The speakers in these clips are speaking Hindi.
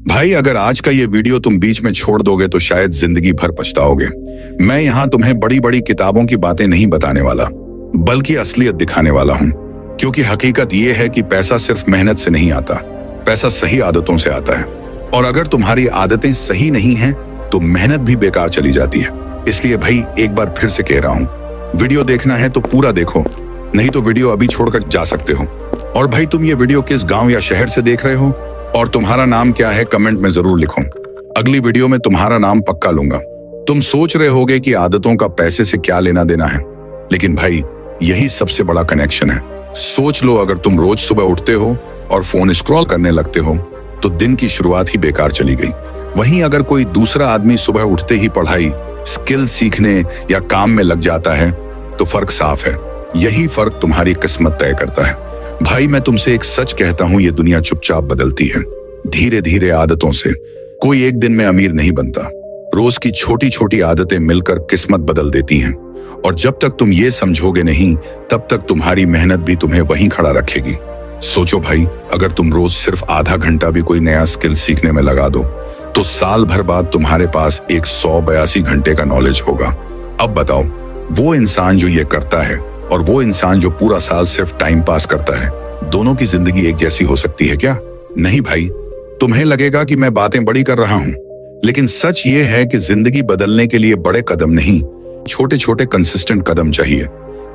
भाई अगर आज का ये वीडियो तुम बीच में छोड़ दोगे तो शायद जिंदगी भर पछताओगे। मैं यहाँ तुम्हें बड़ी बड़ी किताबों की बातें नहीं बताने वाला, बल्कि असलियत दिखाने वाला हूँ। क्योंकि हकीकत ये है कि पैसा सिर्फ मेहनत से नहीं आता, पैसा सही आदतों से आता है। और अगर तुम्हारी आदतें सही नहीं हैं, तो मेहनत भी बेकार चली जाती है। इसलिए भाई एक बार फिर से कह रहा हूँ, वीडियो देखना है तो पूरा देखो, नहीं तो वीडियो अभी छोड़कर जा सकते हो। और भाई तुम ये वीडियो किस गांव या शहर से देख रहे हो और तुम्हारा नाम क्या है, कमेंट में जरूर लिखो। अगली वीडियो में तुम्हारा नाम पक्का लूंगा। तुम सोच रहे होगे कि आदतों का पैसे से क्या लेना देना है, लेकिन भाई यही सबसे बड़ा कनेक्शन है। सोच लो, अगर तुम रोज सुबह उठते हो और फोन स्क्रॉल करने लगते हो तो दिन की शुरुआत ही बेकार चली गई। वहीं अगर कोई दूसरा आदमी सुबह उठते ही पढ़ाई, स्किल सीखने या काम में लग जाता है तो फर्क साफ है। यही फर्क तुम्हारी किस्मत तय करता है। भाई मैं तुमसे एक सच कहता हूं, ये दुनिया चुपचाप बदलती है, धीरे धीरे आदतों से। कोई एक दिन में अमीर नहीं बनता। रोज की छोटी छोटी आदतें मिलकर किस्मत बदल देती हैं। और जब तक तुम ये समझोगे नहीं, तब तक तुम्हारी मेहनत भी तुम्हें वहीं खड़ा रखेगी। सोचो भाई, अगर तुम रोज सिर्फ आधा घंटा भी कोई नया स्किल सीखने में लगा दो तो साल भर बाद तुम्हारे पास 182 घंटे का नॉलेज होगा। अब बताओ, वो इंसान जो ये करता है और वो इंसान जो पूरा साल सिर्फ टाइम पास करता है, दोनों की जिंदगी एक जैसी हो सकती है क्या? नहीं भाई। तुम्हें लगेगा कि मैं बातें बड़ी कर रहा हूं, लेकिन सच ये है कि जिंदगी बदलने के लिए बड़े कदम नहीं, छोटे छोटे कंसिस्टेंट कदम चाहिए।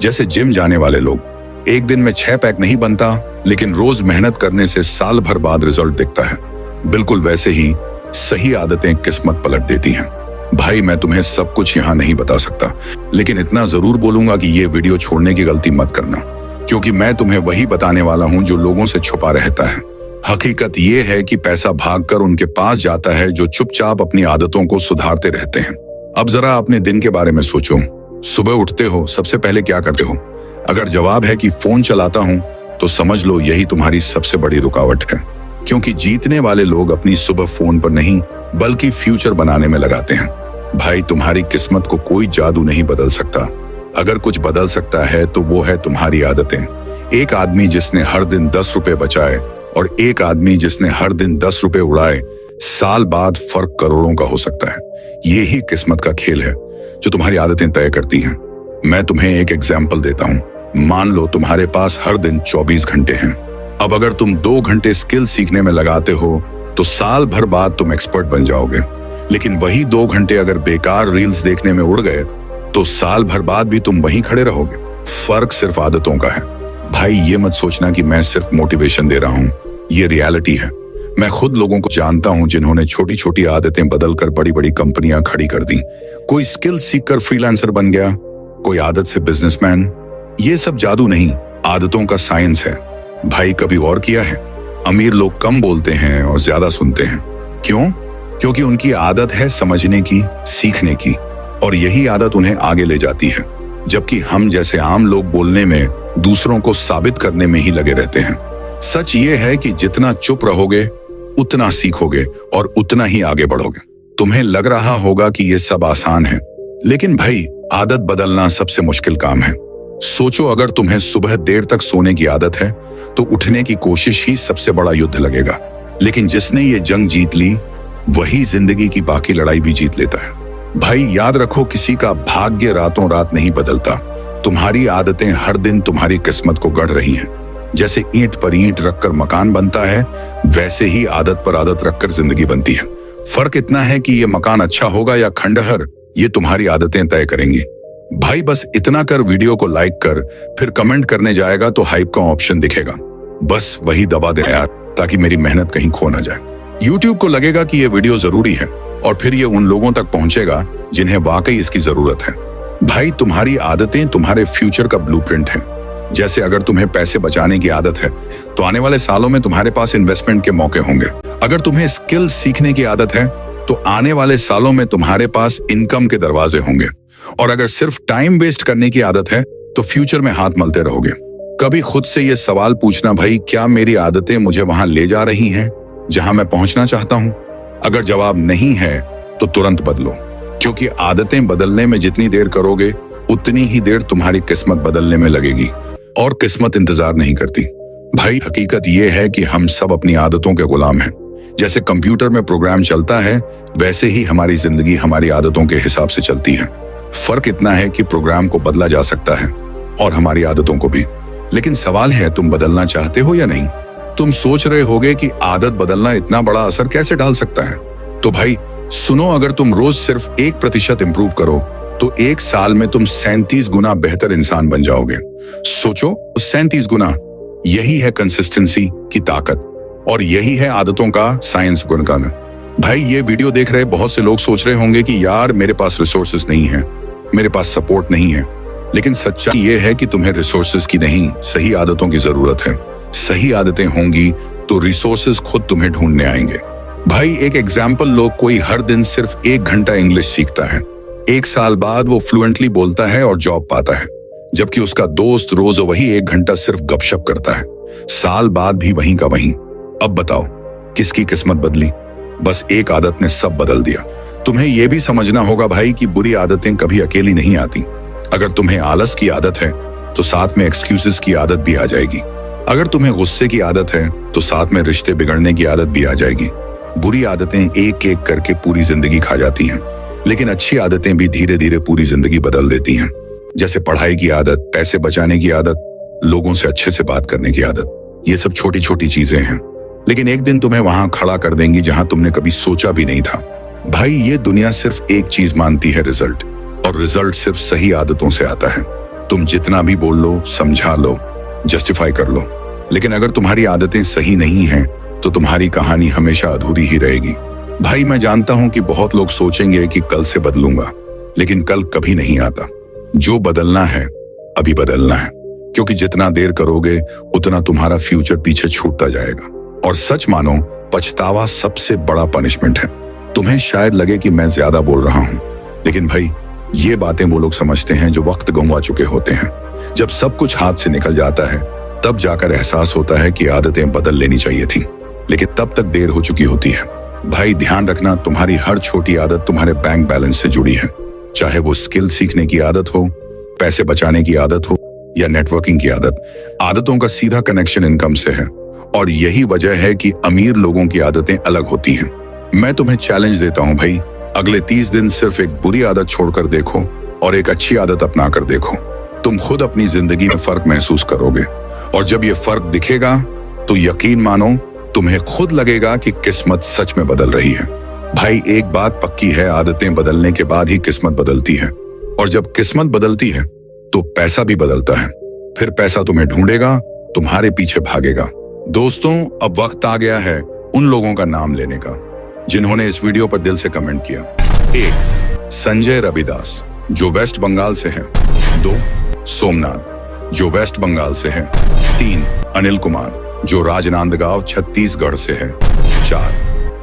जैसे जिम जाने वाले लोग, एक दिन में 6 पैक नहीं बनता, लेकिन रोज मेहनत करने से साल भर बाद रिजल्ट दिखता है। बिल्कुल वैसे ही सही आदतें किस्मत पलट देती हैं। भाई मैं तुम्हें सब कुछ यहाँ नहीं बता सकता, लेकिन इतना जरूर बोलूंगा कि ये वीडियो छोड़ने की गलती मत करना, क्योंकि मैं तुम्हें वही बताने वाला हूँ जो लोगों से छुपा रहता है। हकीकत ये है कि पैसा भागकर उनके पास जाता है जो चुपचाप अपनी आदतों को सुधारते रहते हैं। अब जरा अपने दिन के बारे में सोचो। सुबह उठते हो, सबसे पहले क्या करते हो? अगर जवाब है कि फोन चलाता हूं, तो समझ लो यही तुम्हारी सबसे बड़ी रुकावट है। क्योंकि जीतने वाले लोग अपनी सुबह फोन पर नहीं, बल्कि फ्यूचर बनाने में लगाते हैं। भाई तुम्हारी किस्मत को कोई जादू नहीं बदल सकता। अगर कुछ बदल सकता है तो वो है तुम्हारी आदतें। एक आदमी जिसने हर दिन 10 रुपए बचाए और एक आदमी जिसने हर दिन 10 रुपए उड़ाए, साल बाद फर्क करोड़ों का हो सकता है। ये ही किस्मत का खेल है जो तुम्हारी आदतें तय करती हैं। मैं तुम्हें एक एग्जाम्पल देता हूँ। मान लो तुम्हारे पास हर दिन 24 घंटे हैं। अब अगर तुम 2 घंटे स्किल सीखने में लगाते हो तो साल भर बाद तुम एक्सपर्ट बन जाओगे। लेकिन वही 2 घंटे अगर बेकार रील्स देखने में उड़ गए तो साल भर बाद भी तुम वहीं खड़े रहोगे। फर्क सिर्फ आदतों का है। भाई ये मत सोचना कि मैं सिर्फ मोटिवेशन दे रहा हूँ, ये रियलिटी है। मैं खुद लोगों को जानता हूं जिन्होंने छोटी छोटी आदतें बदलकर बड़ी बड़ी कंपनियां खड़ी कर दी। कोई स्किल सीखकर फ्रीलांसर बन गया, कोई आदत से बिजनेसमैन। ये सब जादू नहीं, आदतों का साइंस है। भाई कभी और किया है? अमीर लोग कम बोलते हैं और ज्यादा सुनते हैं। क्यों? क्योंकि उनकी आदत है समझने की, सीखने की, और यही आदत उन्हें आगे ले जाती है। जबकि हम जैसे आम लोग बोलने में, दूसरों को साबित करने में ही लगे रहते हैं। सच ये है कि जितना चुप रहोगे उतना सीखोगे और उतना ही आगे बढ़ोगे। तुम्हें लग रहा होगा कि ये सब आसान है, लेकिन भाई आदत बदलना सबसे मुश्किल काम है। सोचो, अगर तुम्हें सुबह देर तक सोने की आदत है तो उठने की कोशिश ही सबसे बड़ा युद्ध लगेगा। लेकिन जिसने ये जंग जीत ली, वही जिंदगी की बाकी लड़ाई भी जीत लेता है। भाई याद रखो, किसी का भाग्य रातों रात नहीं बदलता। तुम्हारी आदतें हर दिन तुम्हारी किस्मत को गढ़ रही हैं। जैसे ईंट पर ईंट रखकर मकान बनता है, वैसे ही आदत पर आदत रखकर जिंदगी बनती है। फर्क इतना है कि ये मकान अच्छा होगा या खंडहर, ये तुम्हारी आदतें तय करेंगी। भाई बस इतना कर, वीडियो को लाइक कर, फिर कमेंट करने जाएगा तो हाइप का ऑप्शन दिखेगा, बस वही दबा दे यार, ताकि मेरी मेहनत कहीं खो ना जाए। यूट्यूब को लगेगा कि ये वीडियो जरूरी है और फिर ये उन लोगों तक पहुंचेगा जिन्हें वाकई इसकी जरूरत है। भाई तुम्हारी आदतें तुम्हारे फ्यूचर का ब्लूप्रिंट है। जैसे अगर तुम्हें पैसे बचाने की आदत है तो आने वाले सालों में तुम्हारे पास इन्वेस्टमेंट के मौके होंगे। अगर तुम्हें स्किल सीखने की आदत है तो आने वाले सालों में तुम्हारे पास इनकम के दरवाजे होंगे। और अगर सिर्फ टाइम वेस्ट करने की आदत है तो फ्यूचर में हाथ मलते रहोगे। कभी खुद से ये सवाल पूछना, भाई क्या मेरी आदतें मुझे वहां ले जा रही हैं जहां मैं पहुंचना चाहता हूं? अगर जवाब नहीं है तो तुरंत बदलो, क्योंकि आदतें बदलने में जितनी देर करोगे उतनी ही देर तुम्हारी किस्मत बदलने में लगेगी। और किस्मत इंतजार नहीं करती। भाई हकीकत यह है कि हम सब अपनी आदतों के गुलाम हैं। जैसे कंप्यूटर में प्रोग्राम चलता है, वैसे ही हमारी जिंदगी हमारी आदतों के हिसाब से चलती है। फर्क इतना है कि प्रोग्राम को बदला जा सकता है और हमारी आदतों को भी। लेकिन सवाल है, तुम बदलना चाहते हो या नहीं? तुम सोच रहे होगे कि आदत बदलना इतना बड़ा असर कैसे डाल सकता है। तो भाई सुनो, अगर तुम रोज सिर्फ 1% इंप्रूव करो तो 1 साल में तुम 37 गुना बेहतर इंसान बन जाओगे। सोचो, 37 गुना। यही है कंसिस्टेंसी की ताकत और यही है आदतों का साइंस गुणगान। भाई ये वीडियो देख रहे बहुत से लोग सोच रहे होंगे कि यार मेरे पास रिसोर्सेज नहीं है, मेरे पास सपोर्ट नहीं है। लेकिन सच्चाई ये है कि तुम्हें रिसोर्सेज की नहीं, सही आदतों की जरूरत है। सही आदतें होंगी तो रिसोर्सेज खुद तुम्हें ढूंढने आएंगे। भाई एक एग्जाम्पल लो, कोई हर दिन सिर्फ 1 घंटा इंग्लिश सीखता है। 1 साल बाद वो फ्लुएंटली बोलता है और जॉब पाता है, जबकि उसका दोस्त रोज वही 1 घंटा सिर्फ गपशप करता है, साल बाद भी वहीं का वहीं। अब बताओ किसकी किस्मत बदली? बस एक आदत ने सब बदल दिया। तुम्हें यह भी समझना होगा भाई कि बुरी आदतें कभी अकेली नहीं आती। अगर तुम्हें आलस की आदत है तो साथ में एक्सक्यूजेस की आदत भी आ जाएगी। अगर तुम्हें गुस्से की आदत है तो साथ में रिश्ते बिगड़ने की आदत भी आ जाएगी। बुरी आदतें एक एक करके पूरी जिंदगी खा जाती हैं, लेकिन अच्छी आदतें भी धीरे धीरे पूरी जिंदगी बदल देती हैं। जैसे पढ़ाई की आदत, पैसे बचाने की आदत, लोगों से अच्छे से बात करने की आदत। ये सब छोटी छोटी चीजें हैं, लेकिन एक दिन तुम्हें वहां खड़ा कर देंगी जहां तुमने कभी सोचा भी नहीं था। भाई ये दुनिया सिर्फ एक चीज मानती है, रिजल्ट, और रिजल्ट सिर्फ सही आदतों से आता है। तुम जितना भी बोल लो, समझा लो, जस्टिफाई कर लो, लेकिन अगर तुम्हारी आदतें सही नहीं हैं तो तुम्हारी कहानी हमेशा अधूरी ही रहेगी। भाई मैं जानता हूं कि बहुत लोग सोचेंगे कि कल से बदलूंगा, लेकिन कल कभी नहीं आता। जो बदलना है अभी बदलना है, क्योंकि जितना देर करोगे उतना तुम्हारा फ्यूचर पीछे छूटता जाएगा। और सच मानो, पछतावा सबसे बड़ा पनिशमेंट है। तुम्हें शायद लगे कि मैं ज्यादा बोल रहा हूं, लेकिन भाई ये बातें वो लोग समझते हैं जो वक्त गंवा चुके होते हैं। जब सब कुछ हाथ से निकल जाता है तब जाकर एहसास होता है कि आदतें बदल लेनी चाहिए थी, लेकिन तब तक देर हो चुकी होती है। भाई ध्यान रखना, तुम्हारी हर छोटी आदत तुम्हारे बैंक बैलेंस से जुड़ी है। चाहे वो स्किल सीखने की आदत हो, पैसे बचाने की आदत हो या नेटवर्किंग की आदत। आदतों का सीधा कनेक्शन इनकम से है, और यही वजह है कि अमीर लोगों की आदतें अलग होती हैं। मैं तुम्हें चैलेंज देता हूं भाई, अगले 30 दिन सिर्फ एक बुरी आदत छोड़कर देखो और एक अच्छी आदत अपना कर देखो। तुम खुद अपनी जिंदगी में फर्क महसूस करोगे, और जब ये फर्क दिखेगा तो यकीन मानो तुम्हें खुद लगेगा कि किस्मत सच में बदल रही है। भाई एक बात पक्की है, आदतें बदलने के बाद ही किस्मत बदलती है, और जब किस्मत बदलती है तो पैसा भी बदलता है। फिर पैसा तुम्हें ढूंढेगा, तुम्हारे पीछे भागेगा। दोस्तों, अब वक्त आ गया है उन लोगों का नाम लेने का जिन्होंने इस वीडियो पर दिल से कमेंट किया। 1. संजय रविदास, जो वेस्ट बंगाल से हैं। 2. सोमनाथ, जो वेस्ट बंगाल से हैं। 3. अनिल कुमार, जो राजनांदगांव छत्तीसगढ़ से है। 4.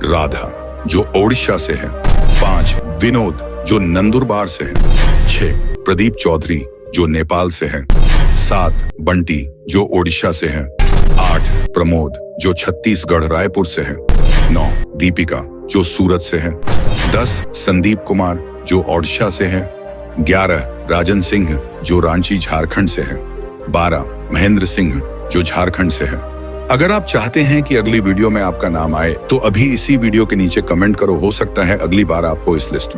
राधा, जो ओडिशा से है। 5. विनोद, जो नंदुरबार से है। 6. प्रदीप चौधरी, जो नेपाल से है। 7. बंटी, जो ओडिशा से है। 8. प्रमोद, जो छत्तीसगढ़ रायपुर से है। 9. दीपिका, जो सूरत से है। 10. संदीप कुमार, जो ओडिशा से है। 11. राजन सिंह, जो रांची झारखंड से है। 12. महेंद्र सिंह, जो झारखंड से है। अगर आप चाहते हैं कि अगली वीडियो में आपका नाम आए तो अभी इसी वीडियो के नीचे कमेंट करो, हो सकता है अगली बार आपको इस लिस्ट में